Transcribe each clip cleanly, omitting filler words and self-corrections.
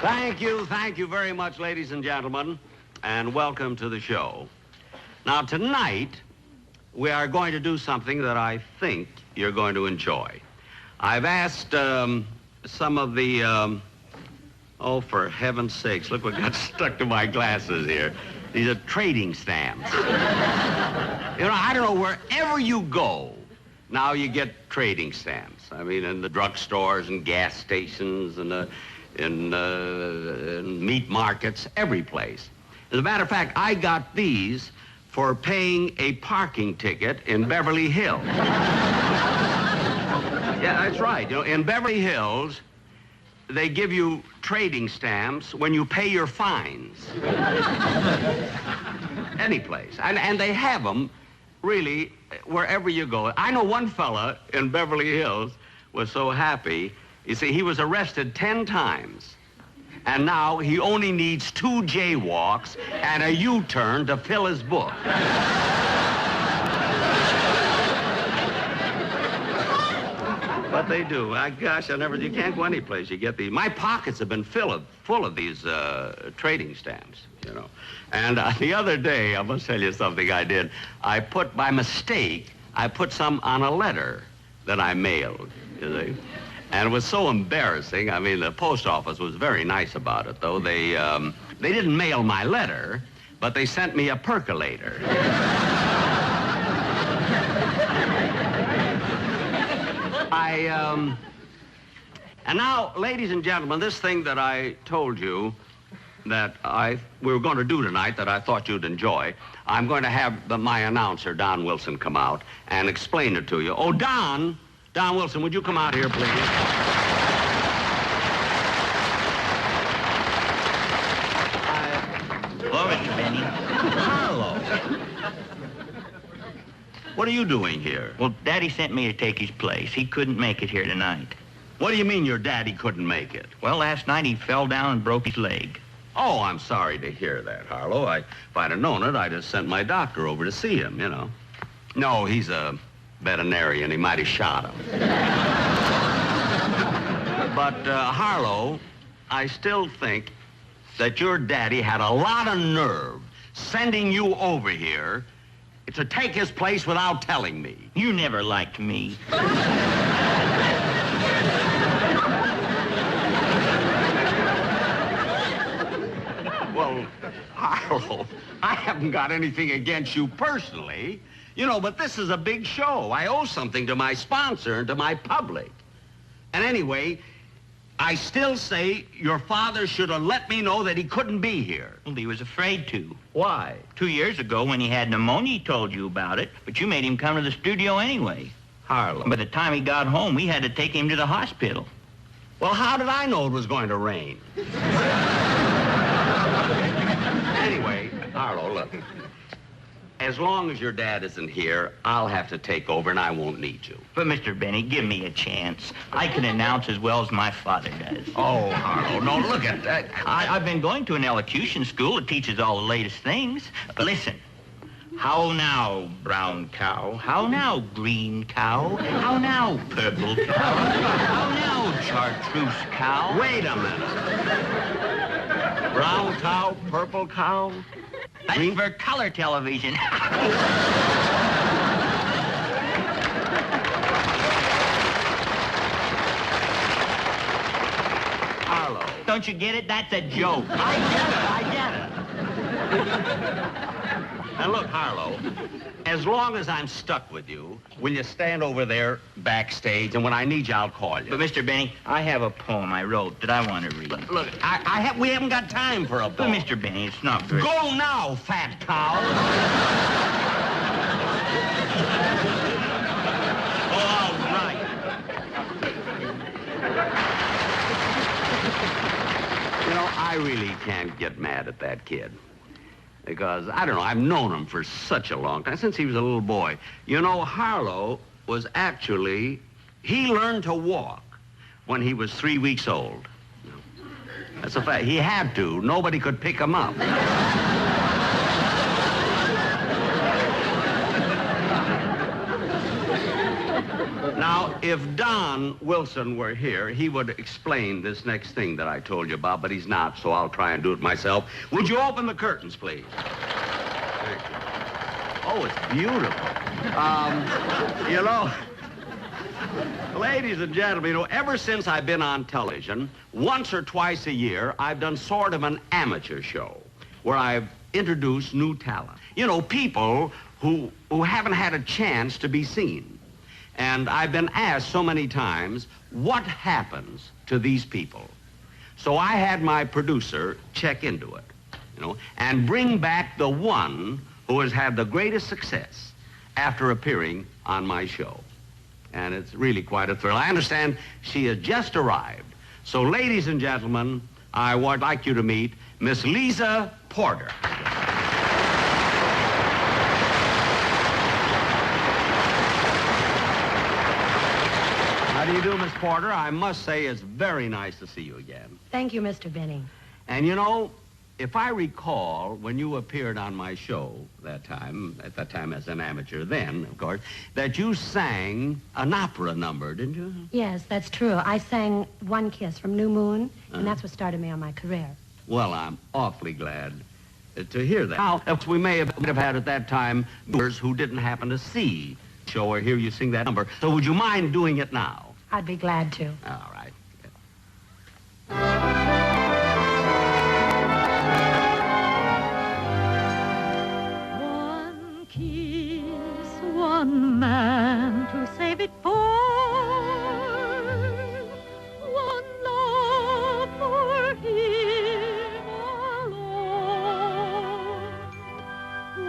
Thank you very much, ladies and gentlemen, and welcome to the show. Now, tonight, we are going to do something that I think you're going to enjoy. I've asked some of the, oh, for heaven's sakes, look what got stuck to my glasses here. These are trading stamps. You know, I don't know, wherever you go, now you get trading stamps. I mean, in the drugstores and gas stations and in meat markets, every place. As a matter of fact, I got these for paying a parking ticket in Beverly Hills. Yeah, that's right. You know, in Beverly Hills, they give you trading stamps when you pay your fines. Any place. And they have them, really, wherever you go. I know one fella in Beverly Hills was so happy. You see, he was arrested 10 times. And now he only needs 2 jaywalks and a U-turn to fill his book. But they do. Gosh, you can't go any place. You get these. My pockets have been full of these trading stamps, you know. And the other day, I must tell you something I did. By mistake, I put some on a letter that I mailed, you see. And it was so embarrassing. I mean, the post office was very nice about it, though. They didn't mail my letter, but they sent me a percolator. And now, ladies and gentlemen, this thing that I told you that we were going to do tonight that I thought you'd enjoy, I'm going to have my announcer, Don Wilson, come out and explain it to you. Oh, Don Wilson, would you come out here, please? Hello, Mr. Benny. Hello. What are you doing here? Well, Daddy sent me to take his place. He couldn't make it here tonight. What do you mean your daddy couldn't make it? Well, last night he fell down and broke his leg. Oh, I'm sorry to hear that, Harlow. If I'd have known it, I'd have sent my doctor over to see him, you know. No, he's a veterinarian. He might have shot him. But, Harlow, I still think that your daddy had a lot of nerve sending you over here to take his place without telling me. You never liked me. Well, Harlow, I haven't got anything against you personally, you know, but this is a big show. I owe something to my sponsor and to my public. And anyway, I still say your father should have let me know that he couldn't be here. Well, he was afraid to. Why? 2 years ago, when he had pneumonia, he told you about it, but you made him come to the studio anyway. Harlow. By the time he got home, we had to take him to the hospital. Well, how did I know it was going to rain? Anyway, Harlow, look. As long as your dad isn't here, I'll have to take over and I won't need you. But, Mr. Benny, give me a chance. I can announce as well as my father does. Oh, Harlow, no, look at that. I've been going to an elocution school that teaches all the latest things. Listen. How now, brown cow? How now, green cow? How now, purple cow? How now, chartreuse cow? Wait a minute. Brown cow, purple cow? That's for color television. Harlow. Don't you get it? That's a joke. I get it. And look, Harlow, as long as I'm stuck with you, will you stand over there backstage, and when I need you, I'll call you. But, Mr. Benny, I have a poem I wrote that I want to read. Look, we haven't got time for a But, poem. Mr. Benny, it's not very... Go now, fat cow. All right. You know, I really can't get mad at that kid. Because, I don't know, I've known him for such a long time, since he was a little boy. You know, Harlow was actually, he learned to walk when he was 3 weeks old. That's a fact. He had to. Nobody could pick him up. Now, if Don Wilson were here, he would explain this next thing that I told you about, but he's not, so I'll try and do it myself. Would you open the curtains, please? Thank you. Oh, it's beautiful. You know, ladies and gentlemen, you know, ever since I've been on television, once or twice a year, I've done sort of an amateur show where I've introduced new talent. You know, people who haven't had a chance to be seen. And I've been asked so many times, what happens to these people? So I had my producer check into it, you know, and bring back the one who has had the greatest success after appearing on my show. And it's really quite a thrill. I understand she has just arrived. So, ladies and gentlemen, I would like you to meet Miss Lisa Porter. How do you do, Miss Porter? I must say it's very nice to see you again. Thank you, Mr. Benning. And you know, if I recall, when you appeared on my show at that time as an amateur then, of course, that you sang an opera number, didn't you? Yes, that's true. I sang One Kiss from New Moon, and that's what started me on my career. Well, I'm awfully glad to hear that. Now, we may have had at that time viewers who didn't happen to see the show or hear you sing that number. So would you mind doing it now? I'd be glad to. All right. One kiss, one man to save it for, one love for him alone,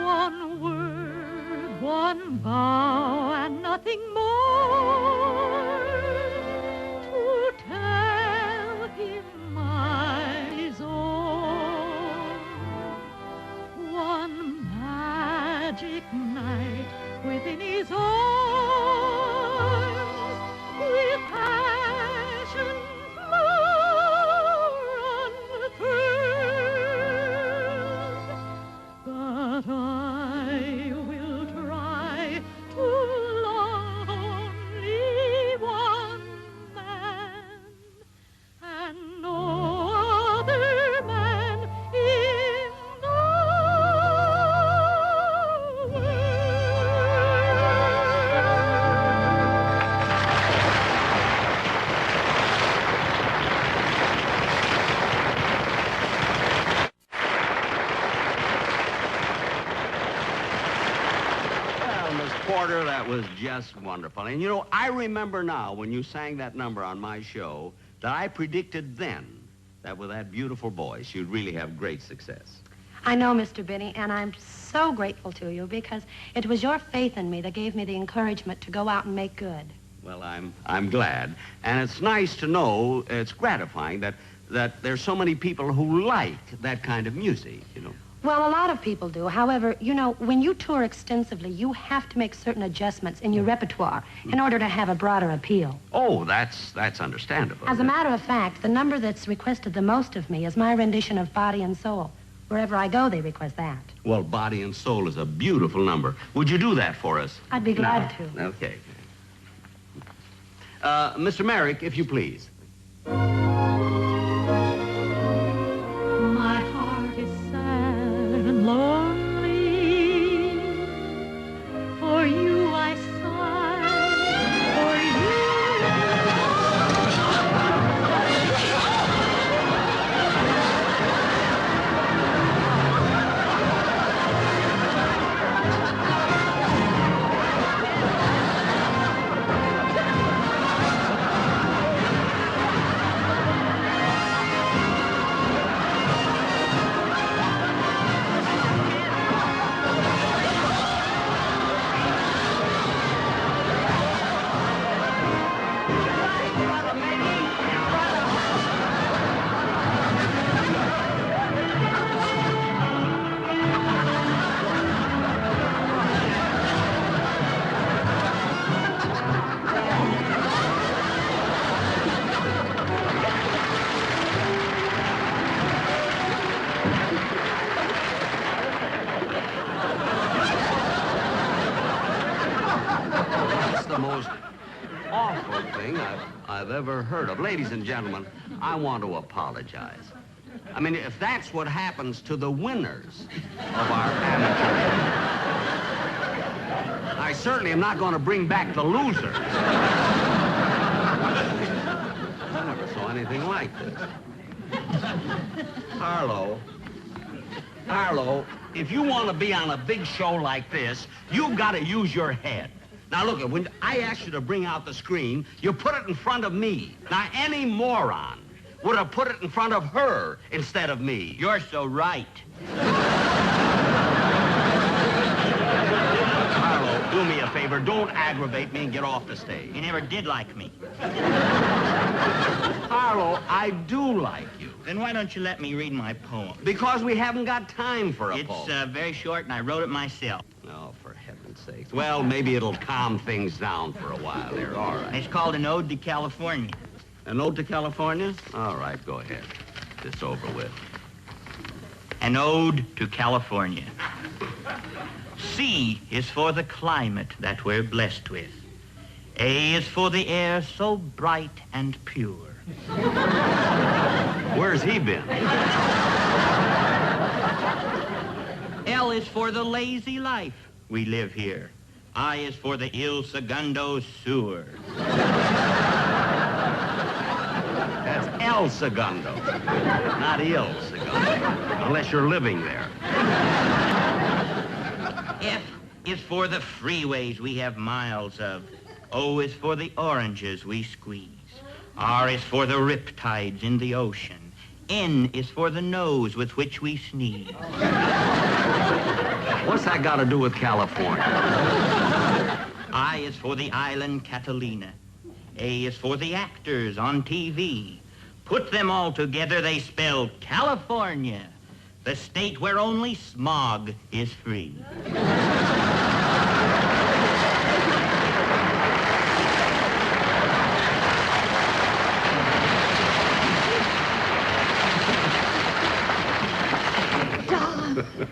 one word, one vow, and nothing more to tell him my own. One magic night within his arms, with passion more unfurled. But I will try to love only one man, and no other man in the world. Well, Miss Porter, that was just wonderful. And you know, I remember now when you sang that number on my show that I predicted then that with that beautiful voice, you'd really have great success. I know, Mr. Benning, and I'm so grateful to you because it was your faith in me that gave me the encouragement to go out and make good. Well, I'm glad. And it's nice to know, it's gratifying that there's so many people who like that kind of music, you know. Well, a lot of people do. However, you know, when you tour extensively, you have to make certain adjustments in your repertoire in order to have a broader appeal. Oh, that's understandable. As a matter of fact, the number that's requested the most of me is my rendition of Body and Soul. Wherever I go, they request that. Well, Body and Soul is a beautiful number. Would you do that for us? I'd be glad to. Okay. Mr. Merrick, if you please. My heart is sad and lonely. For you I sigh. For you. thing I've ever heard of. Ladies and gentlemen, I want to apologize. I mean, if that's what happens to the winners of our amateur, I certainly am not going to bring back the losers. I never saw anything like this. Harlow, if you want to be on a big show like this, you've got to use your head. Now, look, when I asked you to bring out the screen, you put it in front of me. Now, any moron would have put it in front of her instead of me. You're so right. Harlow, do me a favor. Don't aggravate me and get off the stage. You never did like me. Harlow, I do like you. Then why don't you let me read my poem? Because we haven't got time for a poem. It's very short, and I wrote it myself. Oh, for heaven's sakes. Well, maybe it'll calm things down for a while here. All right. It's called An Ode to California. An ode to California? All right, go ahead. It's over with. An Ode to California. C is for the climate that we're blessed with. A is for the air so bright and pure. Where's he been? L is for the lazy life we live here. I is for the Il Segundo sewer. That's El Segundo, not Il Segundo, unless you're living there. F is for the freeways we have miles of. O is for the oranges we squeeze. R is for the riptides in the ocean. N is for the nose with which we sneeze. What's that got to do with California? I is for the island Catalina. A is for the actors on TV. Put them all together, they spell California, the state where only smog is free.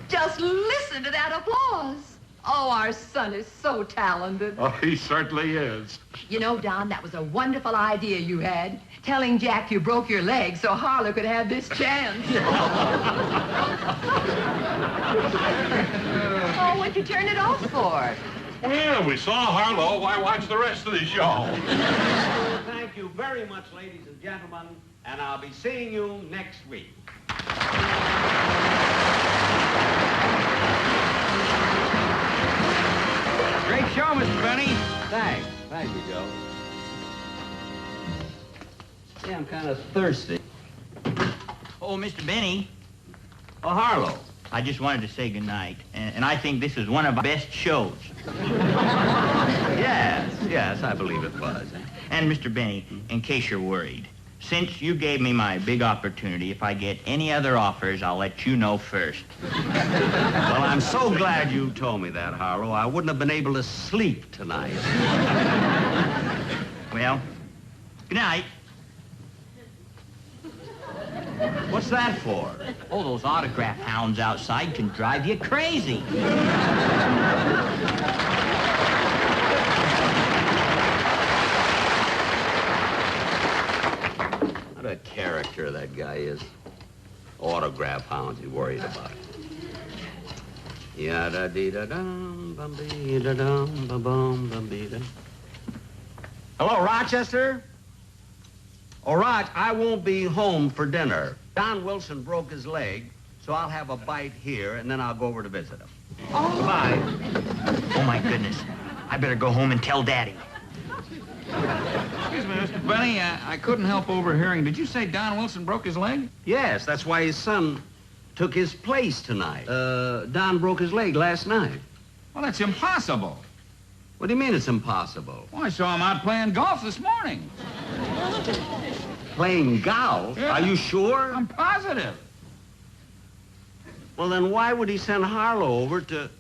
Just listen to that applause. Oh, our son is so talented. Oh, he certainly is. You know, Don, that was a wonderful idea you had. Telling Jack you broke your leg so Harlow could have this chance. Oh, what'd you turn it off for? Well, we saw Harlow. Why watch the rest of the show? Thank you very much, ladies and gentlemen, and I'll be seeing you next week. Great show, Mr. Benny. Thanks. Thank you, Joe. Yeah, I'm kind of thirsty. Oh, Mr. Benny, Oh, Harlow. I just wanted to say goodnight, and I think this is one of our best shows. Yes, I believe it was. And, Mr. Benny, in case you're worried, since you gave me my big opportunity, if I get any other offers, I'll let you know first. Well, I'm so glad you told me that, Harlow. I wouldn't have been able to sleep tonight. Well, good night. What's that for? Oh, those autograph hounds outside can drive you crazy. What a character that guy is. Autograph hounds he's worried about. Yada-dee-da-dum, bum-bee-da-dum, ba-bum, bum-bee-da. Hello, Rochester? Oh, Rog, I won't be home for dinner. Don Wilson broke his leg, so I'll have a bite here, and then I'll go over to visit him. Oh. Goodbye. Oh, my goodness. I better go home and tell Daddy. Excuse me, Mr. Benny, I couldn't help overhearing. Did you say Don Wilson broke his leg? Yes, that's why his son took his place tonight. Don broke his leg last night. Well, that's impossible. What do you mean it's impossible? Well, I saw him out playing golf this morning. Playing golf? Yeah. Are you sure? I'm positive. Well, then why would he send Harlow over to...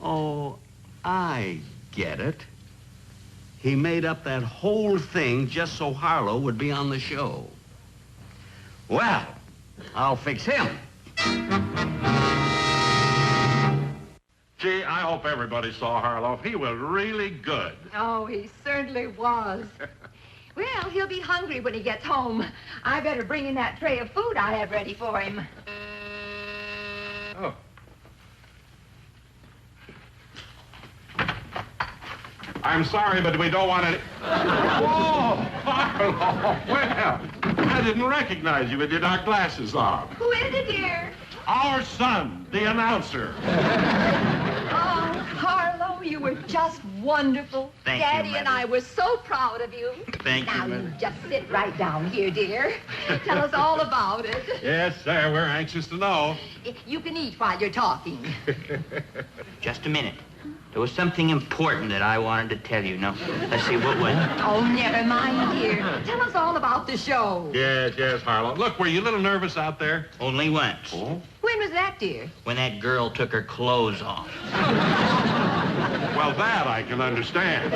Oh, I get it. He made up that whole thing just so Harlow would be on the show. Well, I'll fix him. Gee, I hope everybody saw Harlow. He was really good. Oh, he certainly was. Well, he'll be hungry when he gets home. I better bring in that tray of food I have ready for him. Oh. I'm sorry, but we don't want any... Oh, Harlow. Well, I didn't recognize you with your dark glasses on. Who is it, dear? Our son, the announcer. Oh, Harlow, you were just wonderful. Thank you, Daddy and Mother. I were so proud of you. Thank you, Now, Mother. you just sit right down here, dear. Tell us all about it. Yes, sir, we're anxious to know. You can eat while you're talking. Just a minute. There was something important that I wanted to tell you. Now, let's see, what was it? Oh, never mind, dear. Tell us all about the show. Yes, Harlow. Look, were you a little nervous out there? Only once. Oh? When was that, dear? When that girl took her clothes off. Well, that I can understand.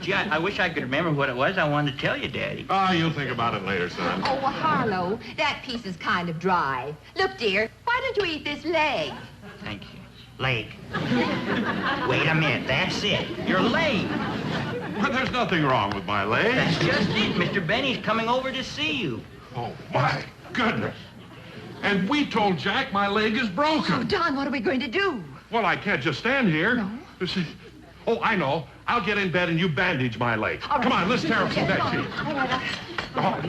Gee, I wish I could remember what it was I wanted to tell you, Daddy. Oh, you'll think about it later, son. Oh, well, Harlow, that piece is kind of dry. Look, dear, why don't you eat this leg? Thank you. Leg. Wait a minute, that's it. Your leg. But there's nothing wrong with my leg. That's just it. Mr. Benny's coming over to see you. Oh, my goodness. And we told Jack my leg is Oh, broken. Don, what are we going to do? Well, I can't just stand here. No. You see- Oh, I know. I'll get in bed and you bandage my leg. All right. Come on, let's tear up some Yes, bed all sheets. right,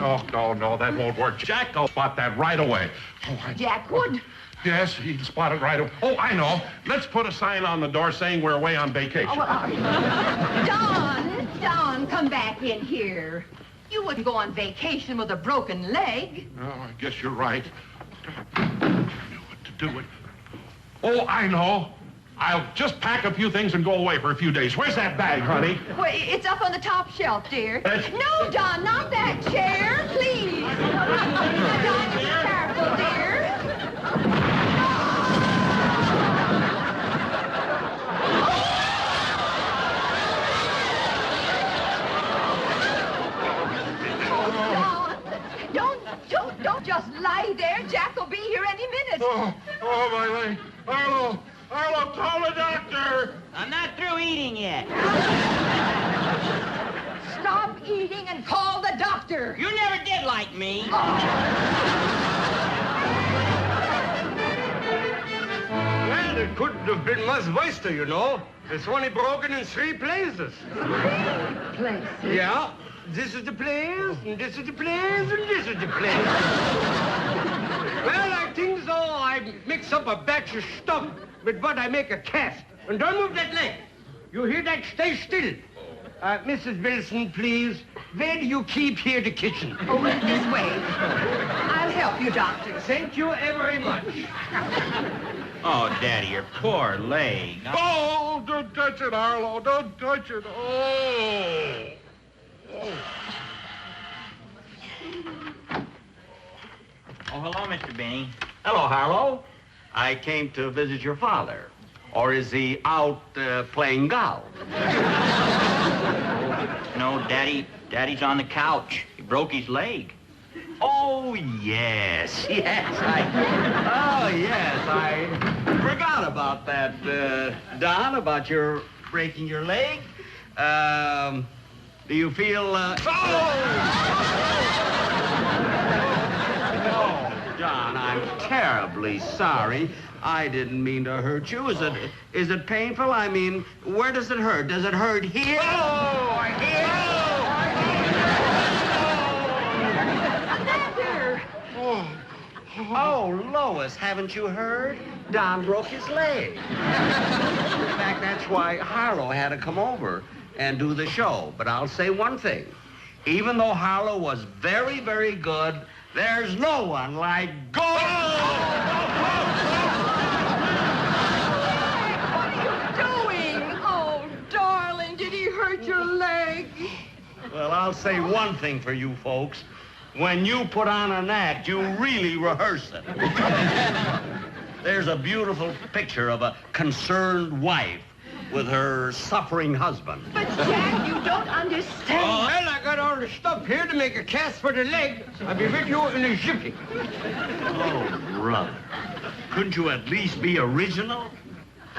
all right. Oh, no, that won't work. Jack will spot that right away. Oh, Jack would. Yes, he'd spot it right away. Oh, I know. Let's put a sign on the door saying we're away on vacation. Oh, well, Don, come back in here. You wouldn't go on vacation with a broken leg. Oh, I guess you're right. I knew what to do with. Oh, I know. I'll just pack a few things and go away for a few days. Where's that bag, honey? Well, it's up on the top shelf, dear. That's- No, Don, not that chair, please. Now, Don, you be careful, dear. Don't just lie there. Jack will be here any minute. Oh, my leg. Arlo, call the doctor. I'm not through eating yet. Stop eating and call the doctor. You never did like me. Well, it couldn't have been much worse, you know. It's only broken in 3 places. Place. Yeah, this is the place, and this is the place, and this is the place. Well, I think so. I mix up a batch of stuff with what I make a cast. And don't move that leg. You hear that? Stay still. Mrs. Wilson, please. Where do you keep here the kitchen? Over this way. I'll help you, doctor. Thank you very much. Oh, Daddy, your poor leg. Oh, don't touch it, Arlo. Don't touch it. Oh. Oh, hello, Mr. Benny. Hello, Harlow. I came to visit your father. Or is he out playing golf? No, Daddy's on the couch. He broke his leg. Oh, yes. I forgot about that, Don, about your breaking your leg. Do you feel, Oh, Don, I'm terribly sorry. I didn't mean to hurt you. Is it painful? I mean, where does it hurt? Does it hurt here? Oh, here! Oh, Lois, haven't you heard? Don broke his leg. In fact, that's why Harlow had to come over and do the show. But I'll say one thing. Even though Harlow was very, very good, there's no one like gold! What are you doing? Oh, darling, did he hurt your leg? Well, I'll say one thing for you folks. When you put on an act, you really rehearse it. There's a beautiful picture of a concerned wife with her suffering husband. But, Jack, you don't understand. Well, I got all the stuff here to make a cast for the leg. I'll be with you in a jiffy. Oh, brother. Couldn't you at least be original?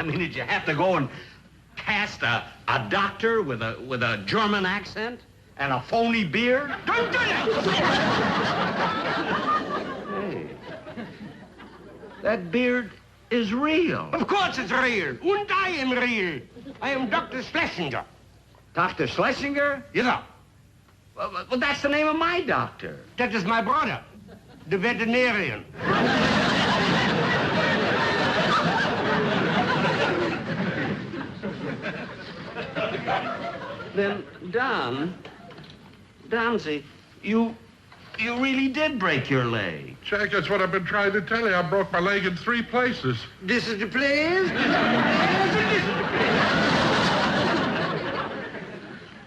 I mean, did you have to go and cast a doctor with a German accent and a phony beard? Don't do that! Hey, that beard is real. Of course it's real. And I am real. I am Dr. Schlesinger. Dr. Schlesinger? Yes, sir. Well, that's the name of my doctor. That is my brother, the veterinarian. Then, Donsy, you really did break your leg. Jack, that's what I've been trying to tell you. I broke my leg in 3 places. This is the place. This is the place. This is the place.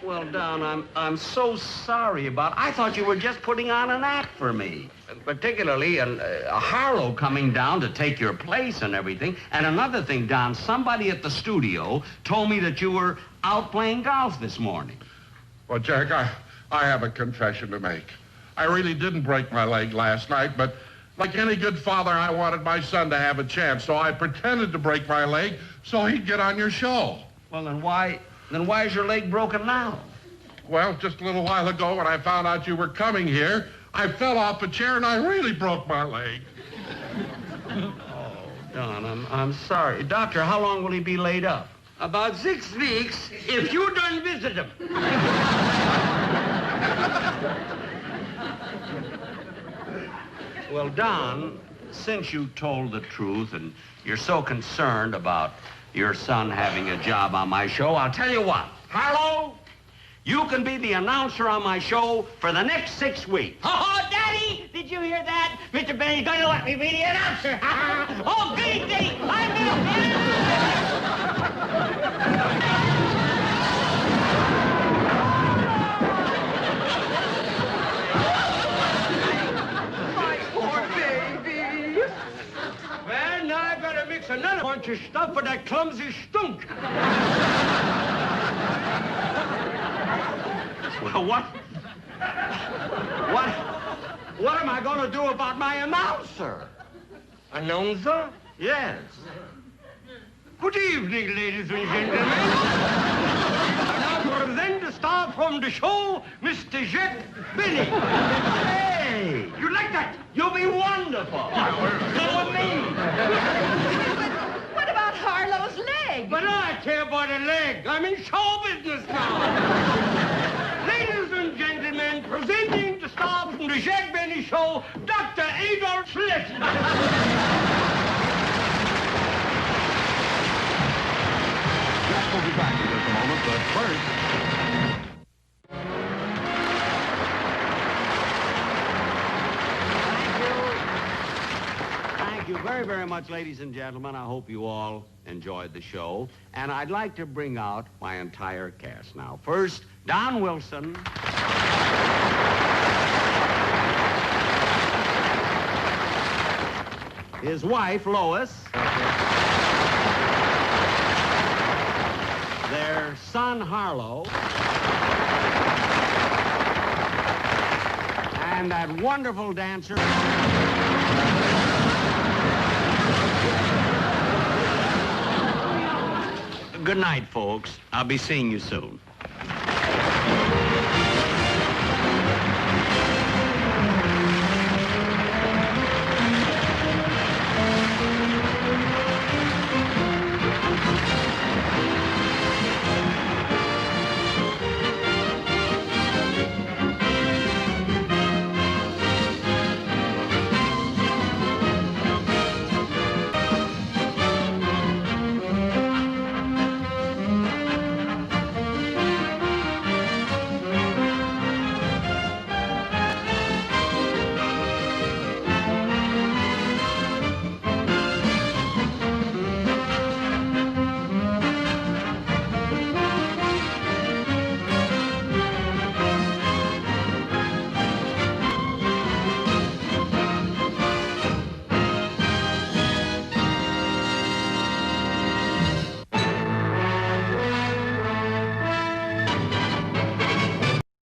Well, Don, I'm so sorry about. I thought you were just putting on an act for me, particularly a Harlow coming down to take your place and everything. And another thing, Don, somebody at the studio told me that you were out playing golf this morning. Well, Jack, I have a confession to make. I really didn't break my leg last night, but like any good father, I wanted my son to have a chance, so I pretended to break my leg so he'd get on your show. Well, then why is your leg broken now? Well, just a little while ago when I found out you were coming here, I fell off a chair and I really broke my leg. Oh, Don, I'm sorry. Doctor, how long will he be laid up? About 6 weeks, if you don't visit him. Well, Don, since you told the truth and you're so concerned about your son having a job on my show, I'll tell you what. Harlow, you can be the announcer on my show for the next 6 weeks. Oh, Daddy, did you hear that? Mr. Benny's going to let me be the announcer. Oh, goody, goody, I'm Well, now I gotta mix another bunch of stuff for that clumsy stunk. Well, what am I going to do about my announcer? Announcer? Yes. Good evening, ladies and gentlemen. I now present the star from the show, Mr. Jack Benny. Hey, You like that? you'll be wonderful. so with me. What about Harlow's leg? But I care about a leg. I'm in show business now. Ladies and gentlemen, presenting the star from the Jack Benny Show, Dr. Adolf Schlesinger. We'll be back in just a moment, but first... Thank you very, very much, ladies and gentlemen. I hope you all enjoyed the show. And I'd like to bring out my entire cast now. First, Don Wilson. His wife, Lois. Their son, Harlow. And that wonderful dancer. Good night, folks. I'll be seeing you soon.